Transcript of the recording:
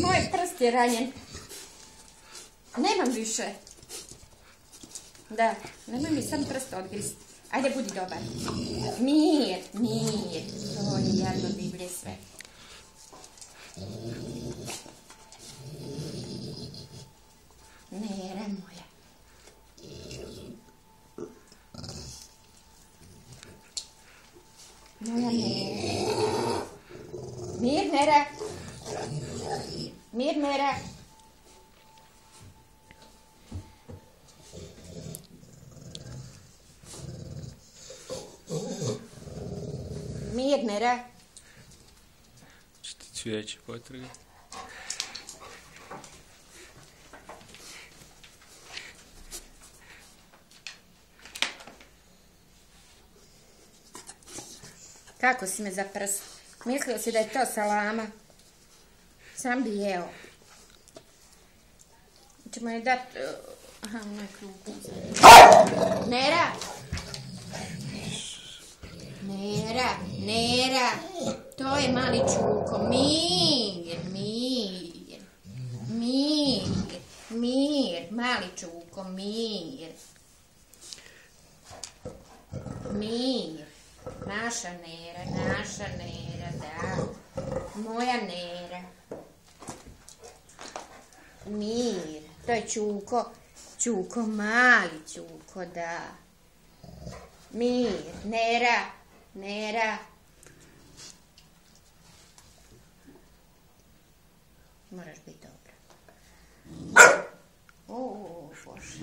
Moj prst je ranjen. Nemam više. Da, nemoj mi sam prst odgrist. Ajde, budi dobar. Mir, mir. To je jadno divlje sve. Nera moja. Moja Nera. Mir, Nera. Mir, Nera. Mir, Nera. Što ti cvijeće potrga? Kako si me za prst? Mislio si da je to salama. Sam bi jeo. Ćemo je dat... Aha, moj krugu. Nera! Nera, Nera! To je mali čuko. Mir, mir. Mir, mir. Mali čuko, mir. Mir. Naša Nera, da. Moja Nera. Mir. To je čuko. Čuko, mali čuko, da. Mir. Nera. Moraš biti dobra. O, Bože.